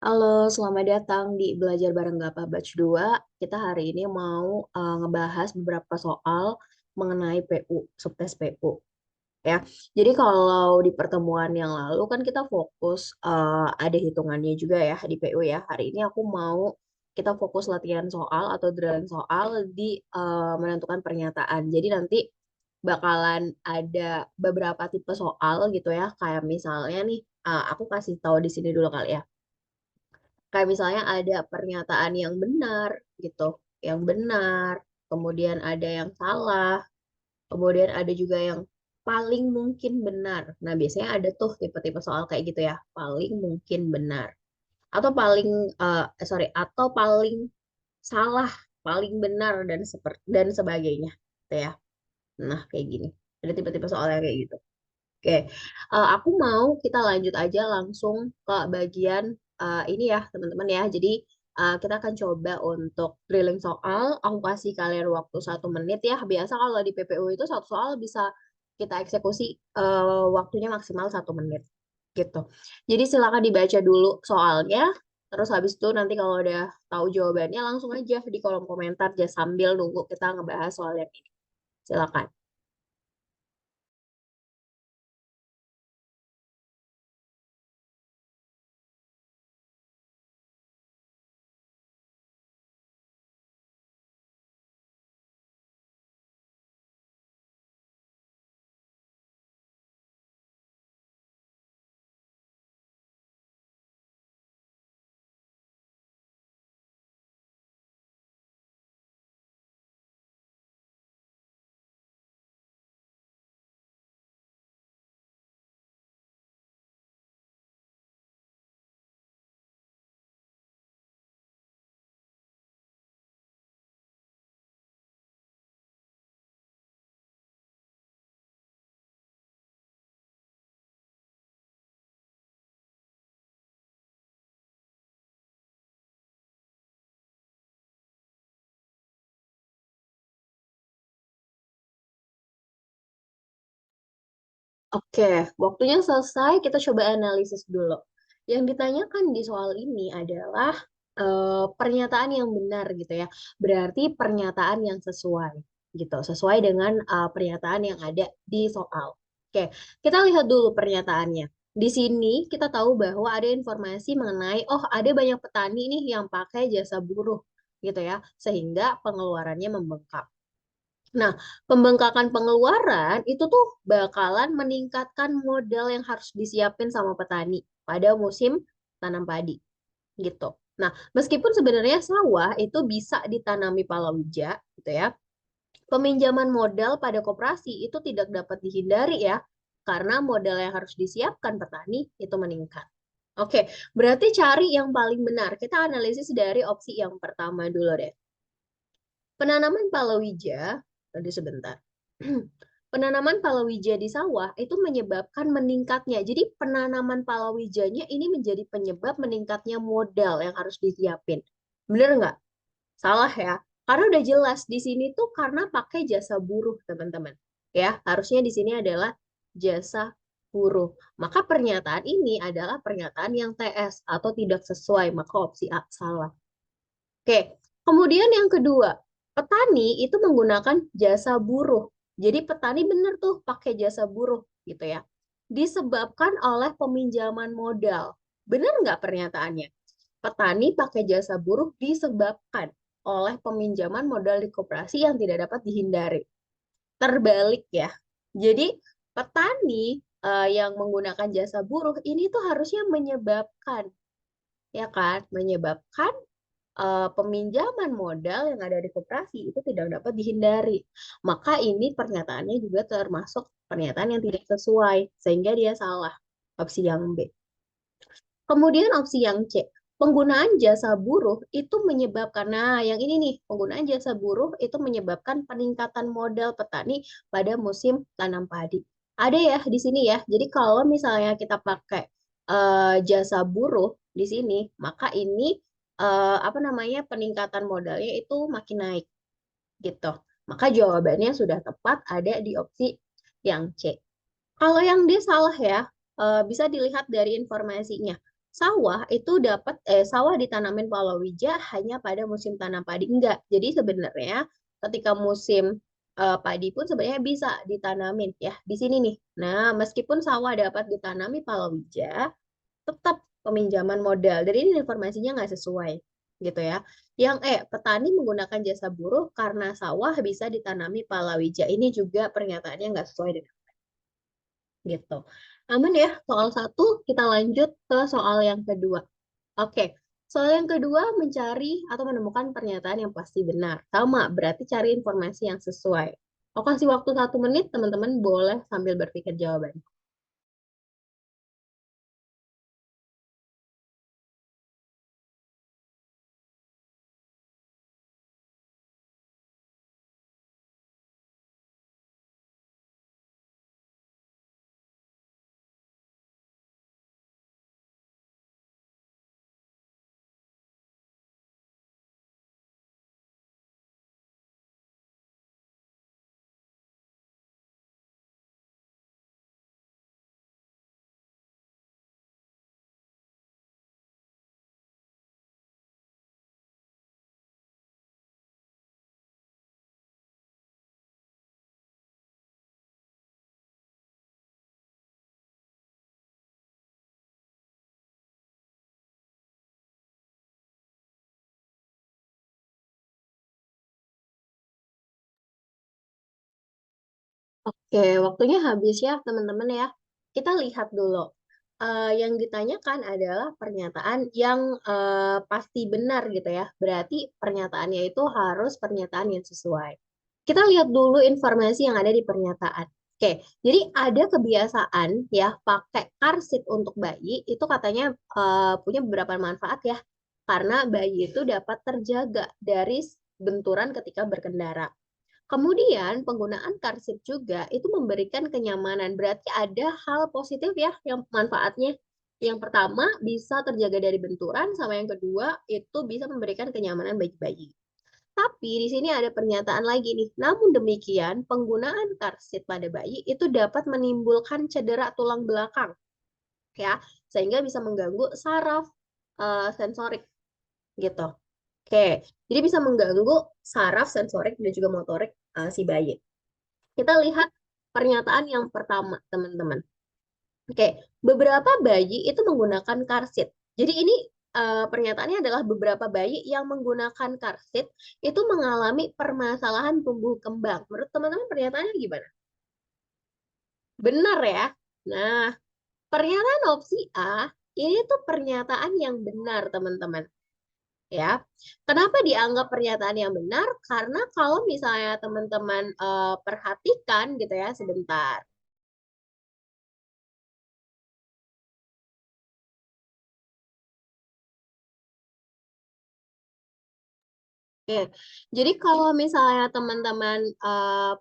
Halo, selamat datang di Belajar Bareng Gapa Batch 2. Kita hari ini mau ngebahas beberapa soal mengenai PU, subtes PU. Ya, jadi kalau di pertemuan yang lalu kan kita fokus ada hitungannya juga ya di PU ya. Hari ini aku mau kita fokus latihan soal atau drilling soal di menentukan pernyataan. Jadi nanti bakalan ada beberapa tipe soal gitu ya. Kayak misalnya nih, aku kasih tahu di sini dulu kali ya. Kayak misalnya ada pernyataan yang benar gitu, yang benar, kemudian ada yang salah, kemudian ada juga yang paling mungkin benar. Nah, biasanya ada tuh tipe-tipe soal kayak gitu ya, paling mungkin benar. Atau paling, atau paling salah, paling benar, dan sebagainya. Gitu ya. Nah, kayak gini. Ada tipe-tipe soal yang kayak gitu. Oke, aku mau kita lanjut aja langsung ke bagian ini ya, teman-teman ya. Jadi kita akan coba untuk drilling soal. Aku kasih kalian waktu 1 menit ya. Biasa kalau di PPU itu satu soal bisa kita eksekusi waktunya maksimal 1 menit gitu. Jadi silakan dibaca dulu soalnya. Terus habis itu nanti kalau udah tahu jawabannya langsung aja di kolom komentar ya sambil nunggu kita ngebahas soal yang ini. Silakan. Oke, waktunya selesai. Kita coba analisis dulu. Yang ditanyakan di soal ini adalah pernyataan yang benar gitu ya. Berarti pernyataan yang sesuai gitu, sesuai dengan pernyataan yang ada di soal. Oke, kita lihat dulu pernyataannya. Di sini kita tahu bahwa ada informasi mengenai, oh ada banyak petani nih yang pakai jasa buruh gitu ya, sehingga pengeluarannya membengkak. Nah, pembengkakan pengeluaran itu tuh bakalan meningkatkan modal yang harus disiapin sama petani pada musim tanam padi gitu. Nah, meskipun sebenarnya sawah itu bisa ditanami palawija gitu ya, peminjaman modal pada koperasi itu tidak dapat dihindari ya, karena modal yang harus disiapkan petani itu meningkat. Oke, berarti cari yang paling benar. Kita analisis dari opsi yang pertama dulu deh. Penanaman palawija, tadi sebentar. Penanaman palawija di sawah itu menyebabkan meningkatnya. Jadi penanaman palawijanya ini menjadi penyebab meningkatnya modal yang harus disiapin. Bener nggak? Salah ya. Karena udah jelas di sini tuh karena pakai jasa buruh, teman-teman. Ya, harusnya di sini adalah jasa buruh. Maka pernyataan ini adalah pernyataan yang TS atau tidak sesuai, maka opsi A salah. Oke, kemudian yang kedua, petani itu menggunakan jasa buruh. Jadi petani benar tuh pakai jasa buruh gitu ya. Disebabkan oleh peminjaman modal. Benar nggak pernyataannya? Petani pakai jasa buruh disebabkan oleh peminjaman modal di koperasi yang tidak dapat dihindari. Terbalik ya. Jadi petani yang menggunakan jasa buruh ini tuh harusnya menyebabkan, ya kan, menyebabkan peminjaman modal yang ada di koperasi itu tidak dapat dihindari. Maka ini pernyataannya juga termasuk pernyataan yang tidak sesuai, sehingga dia salah. Opsi yang B. Kemudian opsi yang C, penggunaan jasa buruh itu menyebabkan, nah yang ini nih, penggunaan jasa buruh itu menyebabkan peningkatan modal petani pada musim tanam padi. Ada ya di sini ya, jadi kalau misalnya kita pakai jasa buruh di sini, maka ini apa namanya peningkatan modalnya itu makin naik gitu. Maka jawabannya sudah tepat ada di opsi yang C. Kalau yang D salah ya, bisa dilihat dari informasinya. sawah itu dapat sawah ditanamin palawija hanya pada musim tanam padi. Enggak. Jadi sebenarnya ketika musim padi pun sebenarnya bisa ditanamin ya. Di sini nih. Nah, meskipun sawah dapat ditanami palawija, tetap peminjaman modal. Dan ini informasinya nggak sesuai gitu ya. Yang petani menggunakan jasa buruh karena sawah bisa ditanami palawija. Ini juga pernyataannya nggak sesuai dengan gitu. Aman ya, soal satu kita lanjut ke soal yang kedua. Oke, soal yang kedua mencari atau menemukan pernyataan yang pasti benar. Sama, berarti cari informasi yang sesuai. Aku kasih waktu 1 menit, teman-teman boleh sambil berpikir jawaban. Oke, waktunya habis ya, teman-teman ya. Kita lihat dulu. Yang ditanyakan adalah pernyataan yang pasti benar gitu ya. Berarti pernyataannya itu harus pernyataan yang sesuai. Kita lihat dulu informasi yang ada di pernyataan. Oke, jadi ada kebiasaan ya pakai car seat untuk bayi itu katanya punya beberapa manfaat ya. Karena bayi itu dapat terjaga dari benturan ketika berkendara. Kemudian penggunaan karsit juga itu memberikan kenyamanan. Berarti ada hal positif ya yang manfaatnya. Yang pertama bisa terjaga dari benturan, sama yang kedua itu bisa memberikan kenyamanan bagi bayi. Tapi di sini ada pernyataan lagi nih. Namun demikian, penggunaan karsit pada bayi itu dapat menimbulkan cedera tulang belakang ya, sehingga bisa mengganggu saraf sensorik gitu. Oke, jadi bisa mengganggu saraf sensorik dan juga motorik si bayi. Kita lihat pernyataan yang pertama, teman-teman. Oke, beberapa bayi itu menggunakan karsit. Jadi ini pernyataannya adalah beberapa bayi yang menggunakan karsit itu mengalami permasalahan tumbuh kembang. Menurut teman-teman pernyataannya gimana? Benar ya? Nah, pernyataan opsi A ini tuh pernyataan yang benar, teman-teman. Ya, kenapa dianggap pernyataan yang benar? Karena kalau misalnya teman-teman perhatikan gitu ya, sebentar. Oke, jadi kalau misalnya teman-teman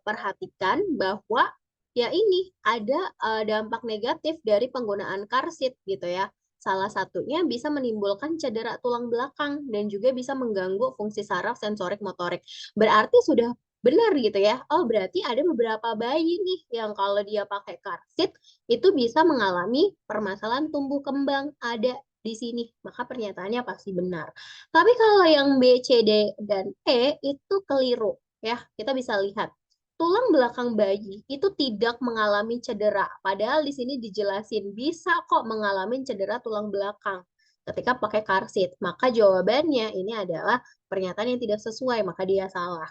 perhatikan bahwa ya ini ada dampak negatif dari penggunaan karsit gitu ya. Salah satunya bisa menimbulkan cedera tulang belakang dan juga bisa mengganggu fungsi saraf sensorik motorik. Berarti sudah benar gitu ya. Oh, berarti ada beberapa bayi nih yang kalau dia pakai karsit itu bisa mengalami permasalahan tumbuh kembang. Ada di sini, maka pernyataannya pasti benar. Tapi kalau yang B, C, D, dan E itu keliru. Ya, kita bisa lihat. Tulang belakang bayi itu tidak mengalami cedera. Padahal di sini dijelasin bisa kok mengalami cedera tulang belakang ketika pakai karsit. Maka jawabannya ini adalah pernyataan yang tidak sesuai, maka dia salah.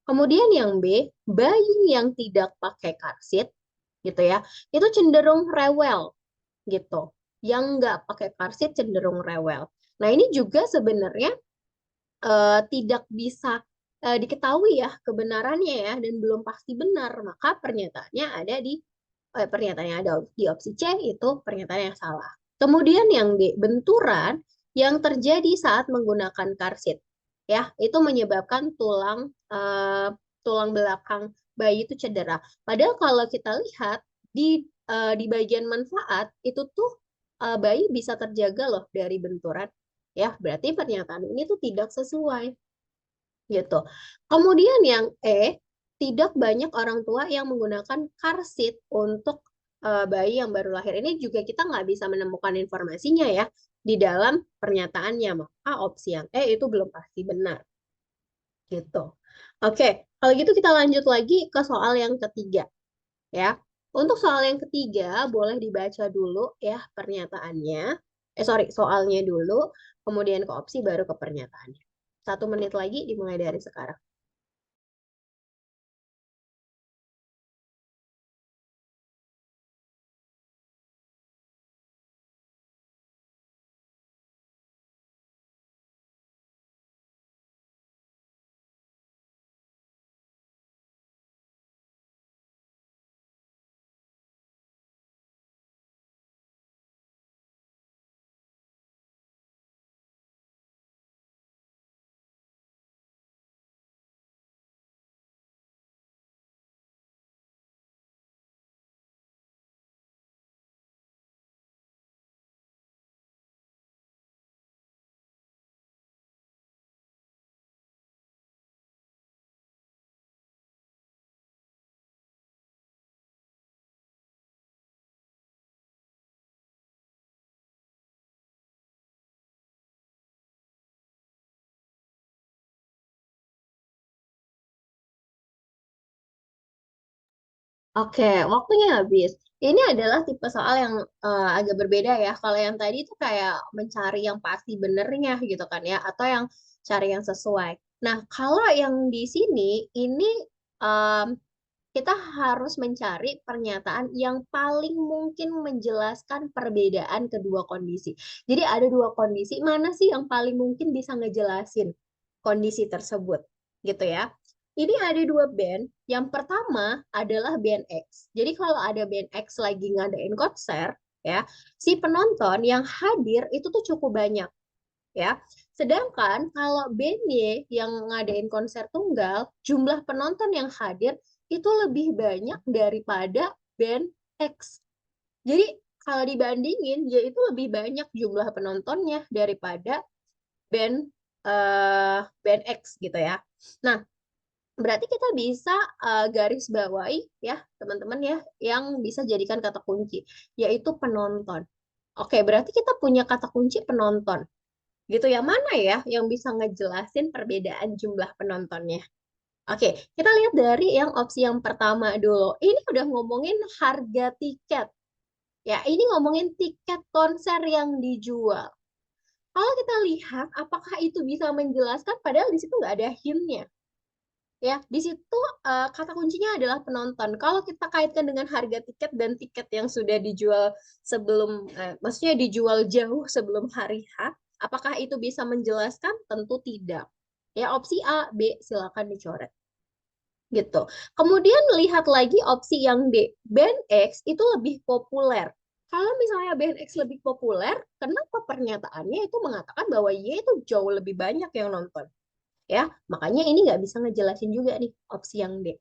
Kemudian yang B, bayi yang tidak pakai karsit gitu ya, itu cenderung rewel gitu. Yang nggak pakai karsit cenderung rewel. Nah, ini juga sebenarnya tidak bisa diketahui ya kebenarannya ya dan belum pasti benar, maka pernyataannya ada di pernyataan yang ada di opsi C itu pernyataan yang salah. Kemudian yang D, benturan yang terjadi saat menggunakan karsit ya itu menyebabkan tulang belakang bayi itu cedera. Padahal kalau kita lihat di bagian manfaat itu tuh bayi bisa terjaga loh dari benturan. Ya, berarti pernyataan ini tuh tidak sesuai gitu. Kemudian yang E, tidak banyak orang tua yang menggunakan car seat untuk bayi yang baru lahir ini juga kita nggak bisa menemukan informasinya ya di dalam pernyataannya. Maka opsi yang E itu belum pasti benar. Gitu. Oke, kalau gitu kita lanjut lagi ke soal yang ketiga ya. Untuk soal yang ketiga, boleh dibaca dulu ya pernyataannya. Sorry, soalnya dulu, kemudian ke opsi, baru ke pernyataannya. 1 menit lagi dimulai dari sekarang. Oke, waktunya habis. Ini adalah tipe soal yang agak berbeda ya. Kalau yang tadi itu kayak mencari yang pasti benernya gitu kan ya, atau yang cari yang sesuai. Nah, kalau yang di sini ini em, kita harus mencari pernyataan yang paling mungkin menjelaskan perbedaan kedua kondisi. Jadi ada dua kondisi, mana sih yang paling mungkin bisa ngejelasin kondisi tersebut, gitu ya. Ini ada dua band. Yang pertama adalah band X. Jadi kalau ada band X lagi ngadain konser, ya, si penonton yang hadir itu tuh cukup banyak, ya. Sedangkan kalau band Y yang ngadain konser tunggal, jumlah penonton yang hadir itu lebih banyak daripada band X. Jadi kalau dibandingin, Y itu lebih banyak jumlah penontonnya daripada band band X gitu ya. Nah, berarti kita bisa garis bawahi ya, teman-teman ya, yang bisa jadikan kata kunci, yaitu penonton. Oke, berarti kita punya kata kunci penonton. Gitu ya, mana ya yang bisa ngejelasin perbedaan jumlah penontonnya? Oke, kita lihat dari yang opsi yang pertama dulu. Ini udah ngomongin harga tiket. Ya, ini ngomongin tiket konser yang dijual. Kalau kita lihat, apakah itu bisa menjelaskan? Padahal di situ nggak ada hint-nya. Ya, di situ kata kuncinya adalah penonton. Kalau kita kaitkan dengan harga tiket dan tiket yang sudah dijual sebelum, maksudnya dijual jauh sebelum hari H, apakah itu bisa menjelaskan? Tentu tidak. Ya, opsi A, B silakan dicoret. Gitu. Kemudian lihat lagi opsi yang D. Band X itu lebih populer. Kalau misalnya band X lebih populer, kenapa pernyataannya itu mengatakan bahwa Y itu jauh lebih banyak yang nonton? Ya, makanya ini nggak bisa ngejelasin juga nih opsi yang D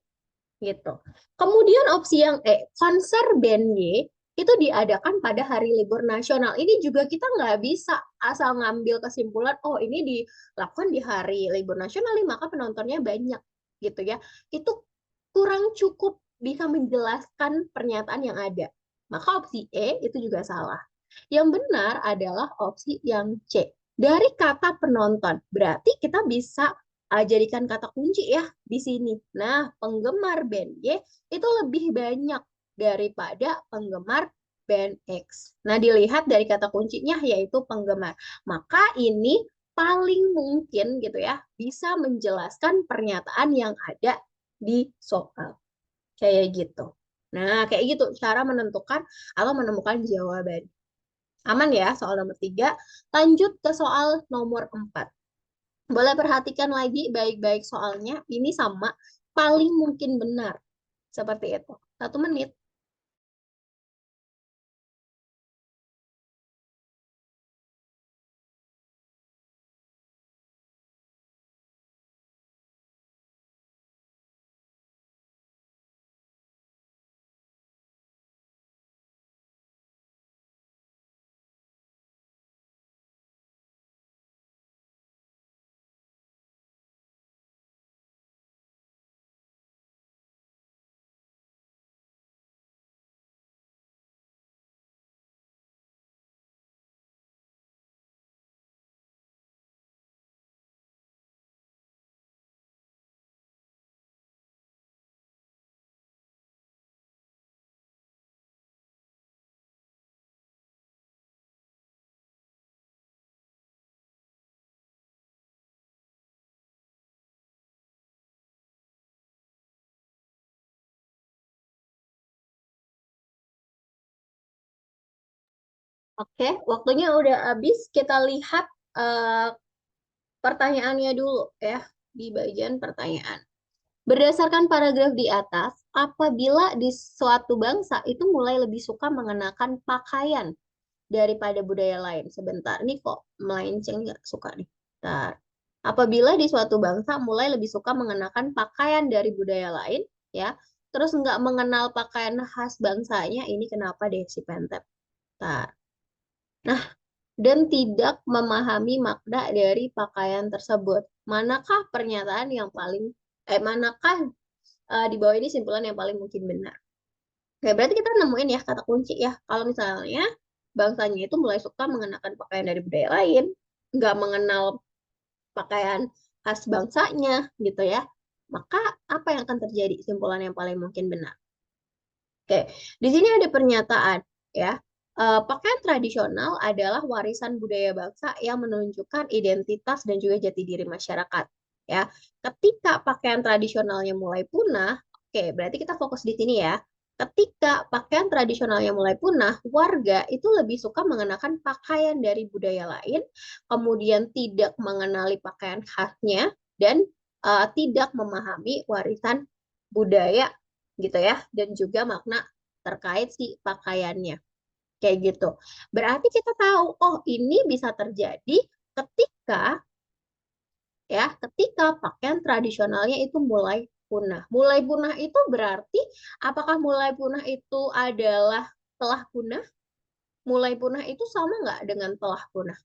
gitu. Kemudian opsi yang E, konser band Y itu diadakan pada hari libur nasional. Ini juga kita nggak bisa asal ngambil kesimpulan, oh ini dilakukan di hari libur nasional nih, maka penontonnya banyak gitu ya. Itu kurang cukup bisa menjelaskan pernyataan yang ada. Maka opsi E itu juga salah. Yang benar adalah opsi yang C. Dari kata penonton. Berarti kita bisa jadikan kata kunci ya di sini. Nah, penggemar band Y itu lebih banyak daripada penggemar band X. Nah, dilihat dari kata kuncinya yaitu penggemar. Maka ini paling mungkin gitu ya bisa menjelaskan pernyataan yang ada di soal. Kayak gitu. Nah, kayak gitu cara menentukan atau menemukan jawaban. Aman ya soal nomor 3. Lanjut ke soal nomor 4. Boleh perhatikan lagi baik-baik soalnya. Ini sama, paling mungkin benar. Seperti itu. 1 menit. Oke, waktunya udah habis. Kita lihat eh, pertanyaannya dulu ya, di bagian pertanyaan. Berdasarkan paragraf di atas, apabila di suatu bangsa itu mulai lebih suka mengenakan pakaian daripada budaya lain. Sebentar, nih kok melenceng nggak suka nih. Bentar. Apabila di suatu bangsa mulai lebih suka mengenakan pakaian dari budaya lain, ya, terus nggak mengenal pakaian khas bangsanya, ini kenapa deh si Pentep? Bentar. Nah, dan tidak memahami makna dari pakaian tersebut. Manakah pernyataan yang paling, manakah di bawah ini simpulan yang paling mungkin benar? Oke, berarti kita nemuin ya kata kunci ya. Kalau misalnya bangsanya itu mulai suka mengenakan pakaian dari budaya lain, nggak mengenal pakaian khas bangsanya gitu ya, maka apa yang akan terjadi? Simpulan yang paling mungkin benar. Oke, di sini ada pernyataan ya. Pakaian tradisional adalah warisan budaya bangsa yang menunjukkan identitas dan juga jati diri masyarakat. Ya, ketika pakaian tradisionalnya mulai punah, oke, berarti kita fokus di sini ya. Ketika pakaian tradisionalnya mulai punah, warga itu lebih suka mengenakan pakaian dari budaya lain, kemudian tidak mengenali pakaian khasnya dan tidak memahami warisan budaya gitu ya, dan juga makna terkait si pakaiannya kayak gitu. Berarti kita tahu, oh ini bisa terjadi ketika ketika pakaian tradisionalnya itu mulai punah. Mulai punah itu berarti apakah mulai punah itu adalah telah punah? Mulai punah itu sama nggak dengan telah punah?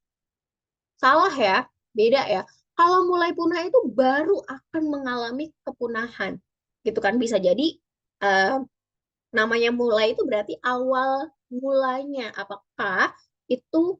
Salah ya, beda ya. Kalau mulai punah itu baru akan mengalami kepunahan. Gitu kan, bisa jadi eh, namanya mulai itu berarti awal mulanya. Apakah itu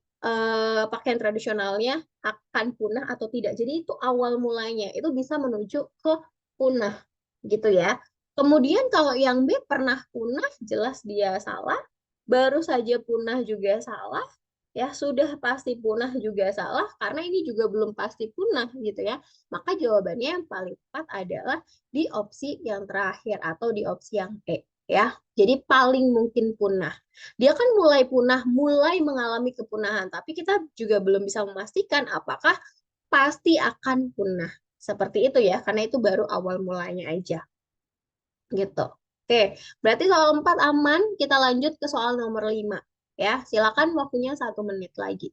pakaian tradisionalnya akan punah atau tidak. Jadi itu awal mulanya. Itu bisa menuju ke punah gitu ya. Kemudian kalau yang B pernah punah, jelas dia salah. Baru saja punah juga salah. Ya, sudah pasti punah juga salah karena ini juga belum pasti punah gitu ya. Maka jawabannya yang paling tepat adalah di opsi yang terakhir atau di opsi yang E ya. Jadi paling mungkin punah. Dia kan mulai punah, mulai mengalami kepunahan, tapi kita juga belum bisa memastikan apakah pasti akan punah. Seperti itu ya, karena itu baru awal mulanya aja gitu. Oke, berarti soal 4 aman, kita lanjut ke soal nomor 5 ya. Silakan waktunya 1 menit lagi.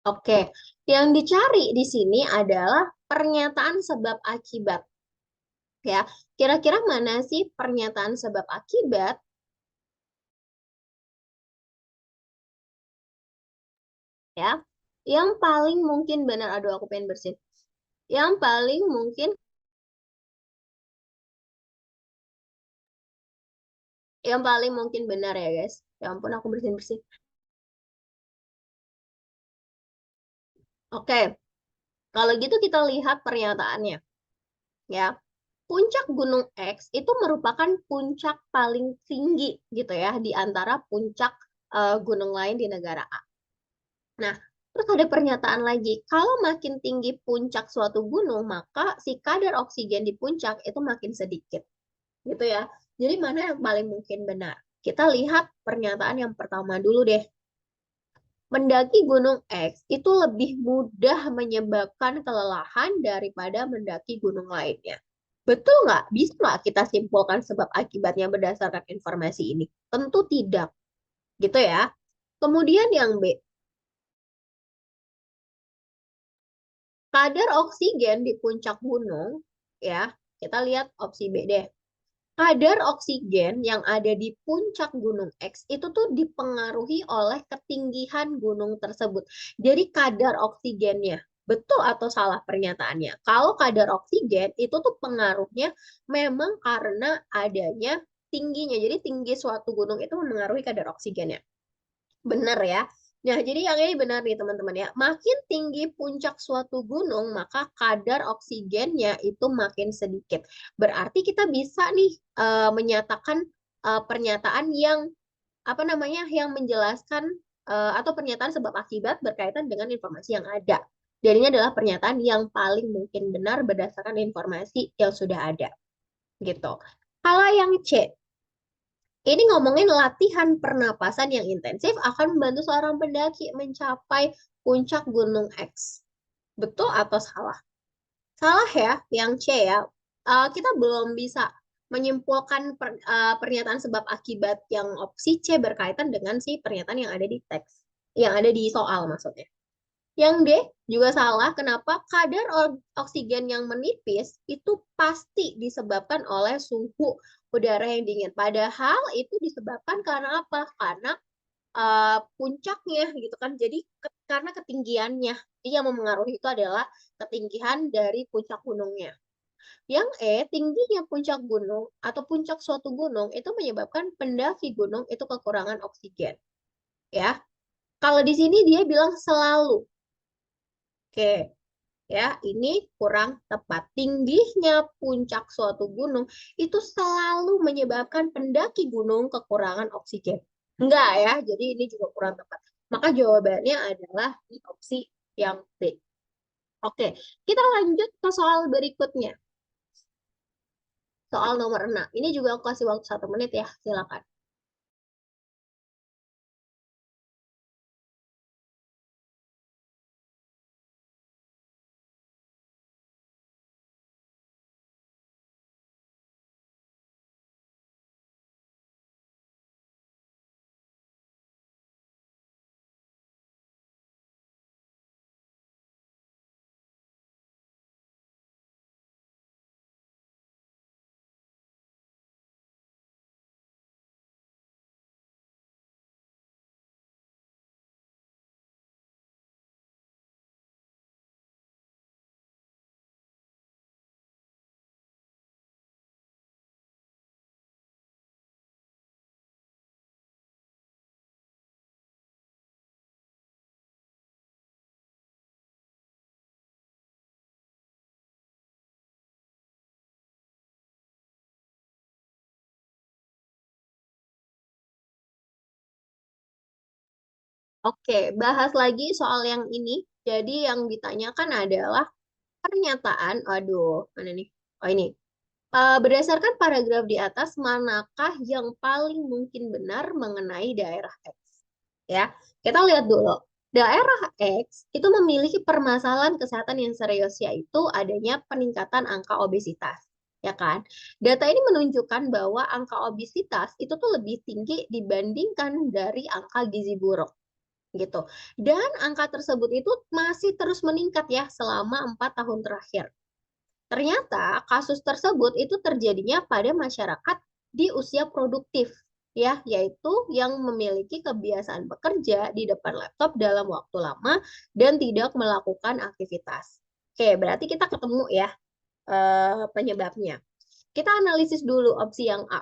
Oke, yang dicari di sini adalah pernyataan sebab akibat ya. Kira-kira mana sih pernyataan sebab akibat ya? Yang paling mungkin benar, aduh aku pengen bersin. Yang paling mungkin, yang paling mungkin benar ya guys. Ya ampun aku bersin-bersin. Oke, kalau gitu kita lihat pernyataannya ya. Puncak Gunung X itu merupakan puncak paling tinggi gitu ya di antara puncak gunung lain di negara A. Nah, terus ada pernyataan lagi, kalau makin tinggi puncak suatu gunung, maka si kadar oksigen di puncak itu makin sedikit. Gitu ya. Jadi mana yang paling mungkin benar? Kita lihat pernyataan yang pertama dulu deh. Mendaki Gunung X itu lebih mudah menyebabkan kelelahan daripada mendaki gunung lainnya. Betul nggak? Bisa nggak kita simpulkan sebab akibatnya berdasarkan informasi ini? Tentu tidak, gitu ya. Kemudian yang B, kadar oksigen di puncak gunung, ya, kita lihat opsi B deh. Kadar oksigen yang ada di puncak gunung X itu tuh dipengaruhi oleh ketinggian gunung tersebut. Jadi kadar oksigennya, betul atau salah pernyataannya? Kalau kadar oksigen itu tuh pengaruhnya memang karena adanya tingginya. Jadi tinggi suatu gunung itu mempengaruhi kadar oksigennya. Benar ya. Nah, jadi yang ini benar nih teman-teman ya. Makin tinggi puncak suatu gunung, maka kadar oksigennya itu makin sedikit. Berarti kita bisa nih menyatakan pernyataan yang apa namanya yang menjelaskan atau pernyataan sebab akibat berkaitan dengan informasi yang ada. Dan ini adalah pernyataan yang paling mungkin benar berdasarkan informasi yang sudah ada. Gitu. Kalau yang C, ini ngomongin latihan pernapasan yang intensif akan membantu seorang pendaki mencapai puncak Gunung X. Betul atau salah? Salah ya, yang C ya. Kita belum bisa menyimpulkan pernyataan sebab akibat yang opsi C berkaitan dengan si pernyataan yang ada di teks, yang ada di soal maksudnya. Yang D juga salah. Kenapa? Kadar oksigen yang menipis itu pasti disebabkan oleh suhu udara yang dingin. Padahal itu disebabkan karena apa? Karena puncaknya gitu kan. Jadi karena ketinggiannya. Jadi yang memengaruhi itu adalah ketinggian dari puncak gunungnya. Yang E, tingginya puncak gunung atau puncak suatu gunung itu menyebabkan pendaki gunung itu kekurangan oksigen. Ya, kalau di sini dia bilang selalu. Oke, ya, ini kurang tepat. Tingginya puncak suatu gunung itu selalu menyebabkan pendaki gunung kekurangan oksigen. Enggak ya, jadi ini juga kurang tepat. Maka jawabannya adalah di opsi yang B. Oke, kita lanjut ke soal berikutnya. Soal nomor 6. Ini juga aku kasih waktu 1 menit ya, silakan. Oke, bahas lagi soal yang ini. Jadi yang ditanyakan adalah pernyataan, aduh, mana nih? Oh ini. Berdasarkan paragraf di atas, manakah yang paling mungkin benar mengenai daerah X? Ya, kita lihat dulu. Daerah X itu memiliki permasalahan kesehatan yang serius, yaitu adanya peningkatan angka obesitas. Ya kan? Data ini menunjukkan bahwa angka obesitas itu tuh lebih tinggi dibandingkan dari angka gizi buruk gitu. Dan angka tersebut itu masih terus meningkat ya selama 4 tahun terakhir. Ternyata kasus tersebut itu terjadinya pada masyarakat di usia produktif, ya, yaitu yang memiliki kebiasaan bekerja di depan laptop dalam waktu lama dan tidak melakukan aktivitas. Oke, berarti kita ketemu ya penyebabnya. Kita analisis dulu opsi yang A.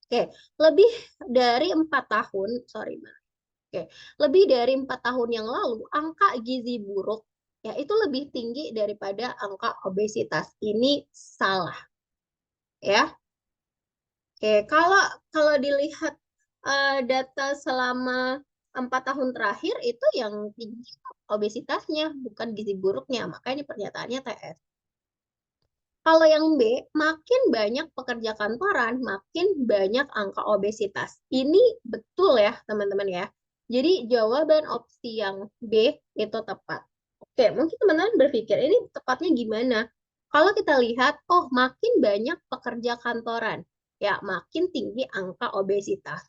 Oke, lebih dari 4 tahun, sorry, Oke, lebih dari 4 tahun yang lalu, angka gizi buruk ya itu lebih tinggi daripada angka obesitas. Ini salah, ya. Oke, kalau kalau dilihat data selama 4 tahun terakhir itu yang tinggi obesitasnya, bukan gizi buruknya. Makanya ini pernyataannya TS. Kalau yang B, makin banyak pekerja kantoran, makin banyak angka obesitas. Ini betul ya, teman-teman ya. Jadi jawaban opsi yang B itu tepat. Oke, mungkin teman-teman berpikir ini tepatnya gimana? Kalau kita lihat, oh makin banyak pekerja kantoran, ya makin tinggi angka obesitas.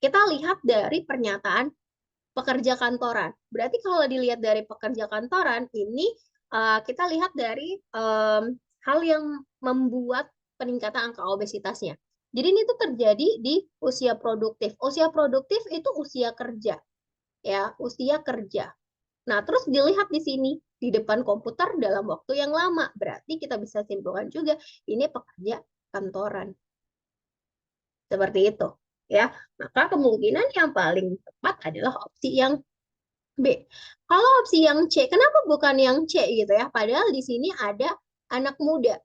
Kita lihat dari pernyataan pekerja kantoran. Berarti kalau dilihat dari pekerja kantoran, ini kita lihat dari hal yang membuat peningkatan angka obesitasnya. Jadi ini tuh terjadi di usia produktif. Usia produktif itu usia kerja, ya, usia kerja. Nah, terus dilihat di sini, di depan komputer dalam waktu yang lama. Berarti kita bisa simpulkan juga, ini pekerja kantoran. Seperti itu. Ya, maka kemungkinan yang paling tepat adalah opsi yang B. Kalau opsi yang C, kenapa bukan yang C gitu ya? Padahal di sini ada anak muda.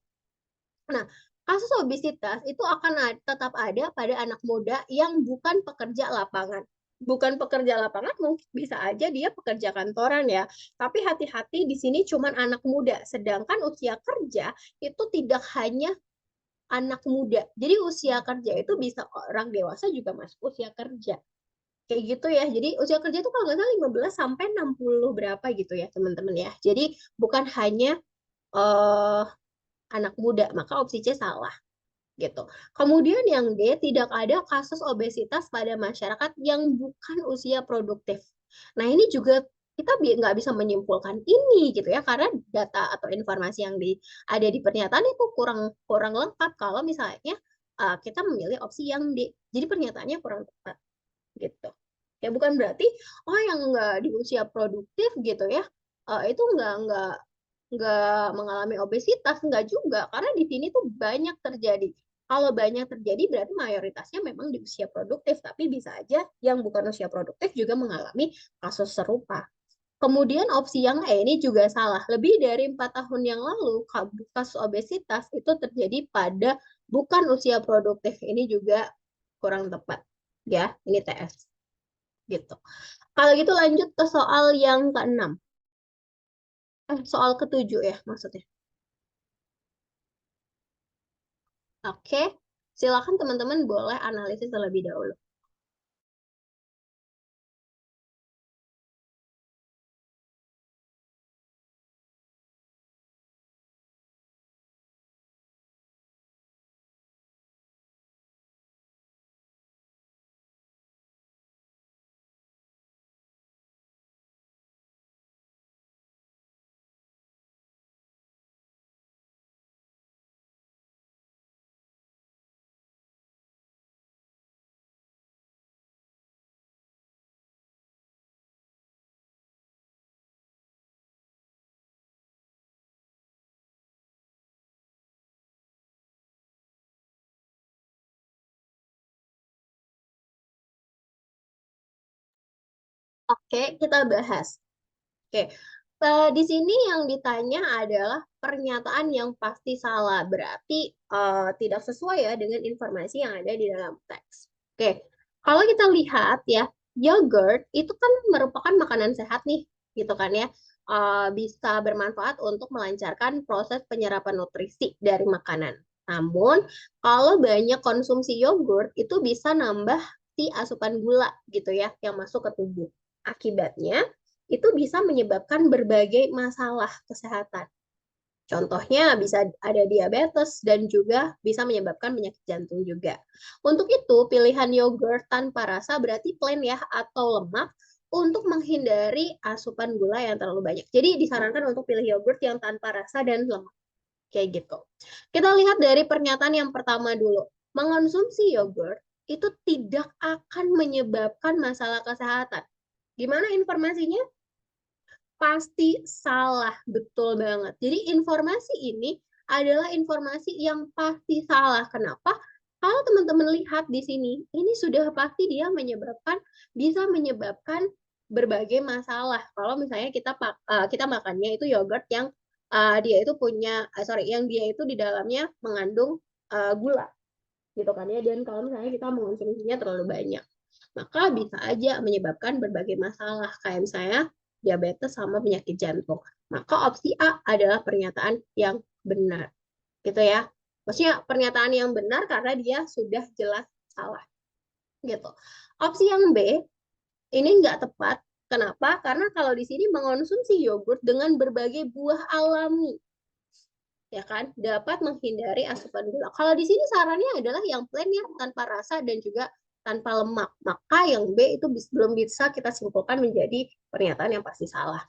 Nah, kasus obesitas itu akan tetap ada pada anak muda yang bukan pekerja lapangan. Bukan pekerja lapangan, mungkin bisa aja dia pekerja kantoran ya. Tapi hati-hati di sini cuman anak muda. Sedangkan usia kerja itu tidak hanya anak muda. Jadi usia kerja itu bisa orang dewasa juga masuk usia kerja. Kayak gitu ya. Jadi usia kerja itu kalau nggak salah 15 sampai 60 berapa gitu ya, teman-teman ya. Jadi bukan hanya eh anak muda, maka opsi C salah gitu. Kemudian yang D, tidak ada kasus obesitas pada masyarakat yang bukan usia produktif. Nah, ini juga kita nggak bisa menyimpulkan ini gitu ya, karena data atau informasi yang ada di pernyataan itu kurang kurang lengkap kalau misalnya kita memilih opsi yang D. Jadi pernyataannya kurang tepat gitu. Ya bukan berarti oh yang nggak di usia produktif gitu ya itu nggak mengalami obesitas, nggak juga karena di sini tuh banyak terjadi. Kalau banyak terjadi berarti mayoritasnya memang di usia produktif, tapi bisa aja yang bukan usia produktif juga mengalami kasus serupa. Kemudian opsi yang E ini juga salah. Lebih dari 4 tahun yang lalu kasus obesitas itu terjadi pada bukan usia produktif. Ini juga kurang tepat. Ya, ini TS gitu. Kalau gitu lanjut ke soal yang keenam. Soal ketujuh ya maksudnya. Oke, silakan teman-teman boleh analisis terlebih dahulu. Oke, kita bahas. Oke, di sini yang ditanya adalah pernyataan yang pasti salah, berarti tidak sesuai ya dengan informasi yang ada di dalam teks. Oke, kalau kita lihat ya, yogurt itu kan merupakan makanan sehat nih, gitu kan ya. Bisa bermanfaat untuk melancarkan proses penyerapan nutrisi dari makanan. Namun, kalau banyak konsumsi yogurt itu bisa nambah si asupan gula gitu ya yang masuk ke tubuh. Akibatnya, itu bisa menyebabkan berbagai masalah kesehatan. Contohnya bisa ada diabetes dan juga bisa menyebabkan penyakit jantung juga. Untuk itu, pilihan yogurt tanpa rasa berarti plain ya atau lemak untuk menghindari asupan gula yang terlalu banyak. Jadi disarankan untuk pilih yogurt yang tanpa rasa dan lemak. Kayak gitu. Kita lihat dari pernyataan yang pertama dulu. Mengonsumsi yogurt itu tidak akan menyebabkan masalah kesehatan. Gimana informasinya? Pasti salah, betul banget. Jadi informasi ini adalah informasi yang pasti salah. Kenapa? Kalau teman-teman lihat di sini, ini sudah pasti dia bisa menyebabkan berbagai masalah. Kalau misalnya kita makannya itu yogurt yang dia itu yang dia itu di dalamnya mengandung gula, gitu kan ya. Dan kalau misalnya kita mengonsumsinya terlalu banyak, maka bisa aja menyebabkan berbagai masalah kayak misalnya diabetes sama penyakit jantung. Maka opsi A adalah pernyataan yang benar. Gitu ya. Maksudnya pernyataan yang benar karena dia sudah jelas salah. Gitu. Opsi yang B ini nggak tepat. Kenapa? Karena kalau di sini mengonsumsi yogurt dengan berbagai buah alami. ya kan? Dapat menghindari asupan gula. Kalau di sini sarannya adalah yang plain ya, tanpa rasa dan juga tanpa lemak. Maka yang B itu belum bisa kita simpulkan menjadi pernyataan yang pasti salah.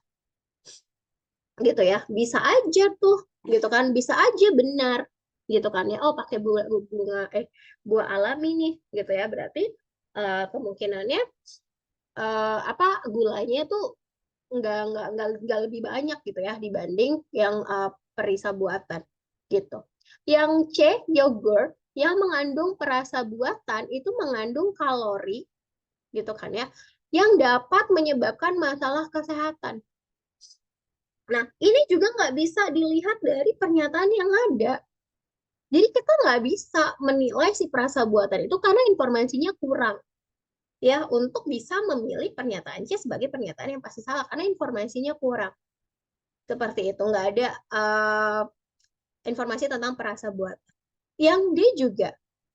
Gitu ya. Bisa aja tuh, gitu kan? Bisa aja benar, gitu kan ya. Oh, pakai buah alami nih, gitu ya. Berarti kemungkinannya apa gulanya tuh nggak lebih banyak gitu ya dibanding yang perisa buatan gitu. Yang C, yogurt yang mengandung perasa buatan itu mengandung kalori gitu kan ya, yang dapat menyebabkan masalah kesehatan. Nah, ini juga nggak bisa dilihat dari pernyataan yang ada. Jadi kita nggak bisa menilai si perasa buatan itu karena informasinya kurang ya untuk bisa memilih pernyataan C sebagai pernyataan yang pasti salah karena informasinya kurang. Seperti itu, nggak ada informasi tentang perasa buatan. Yang D juga,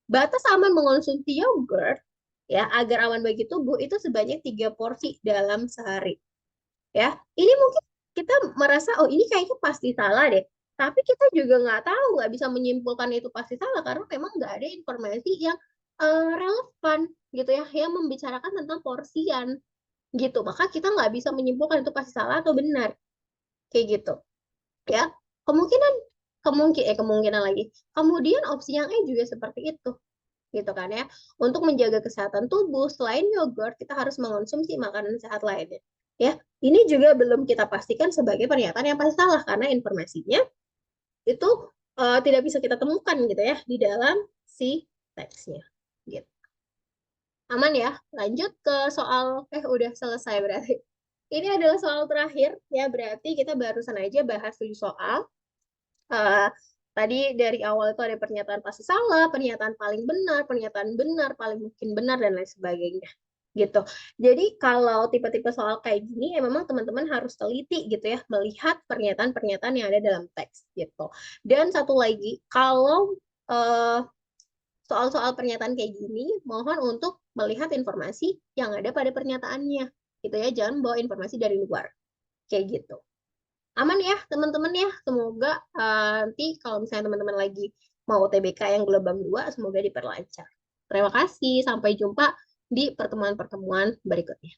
batas aman mengonsumsi yogurt ya agar aman bagi tubuh itu sebanyak 3 porsi dalam sehari. Ya, ini mungkin kita merasa oh ini kayaknya pasti salah deh. Tapi kita juga nggak tahu, nggak bisa menyimpulkan itu pasti salah karena memang nggak ada informasi yang relevan gitu ya, yang membicarakan tentang porsian gitu. Maka kita nggak bisa menyimpulkan itu pasti salah atau benar kayak gitu ya. Kemungkinan lagi. Kemudian opsi yang E juga seperti itu gitu kan ya. Untuk menjaga kesehatan tubuh selain yogurt kita harus mengonsumsi makanan sehat lainnya. Ya, ini juga belum kita pastikan sebagai pernyataan yang pasti salah karena informasinya itu tidak bisa kita temukan gitu ya di dalam si teksnya. Gitu. Aman ya? Lanjut ke soal udah selesai berarti. Ini adalah soal terakhir ya, berarti kita barusan aja bahas 7 soal. uh, Tadi dari awal itu ada pernyataan pasti salah, pernyataan paling benar, paling mungkin benar, dan lain sebagainya. Gitu. Jadi kalau tipe-tipe soal kayak gini, ya memang teman-teman harus teliti gitu ya, melihat pernyataan-pernyataan yang ada dalam teks gitu. Dan satu lagi, kalau uh, soal-soal pernyataan kayak gini, mohon untuk melihat informasi yang ada pada pernyataannya. Gitu ya, jangan bawa informasi dari luar. Kayak gitu. Aman ya teman-teman ya. Semoga nanti kalau misalnya teman-teman lagi mau UTBK yang gelombang 2 semoga diperlancar. Terima kasih, sampai jumpa di pertemuan-pertemuan berikutnya.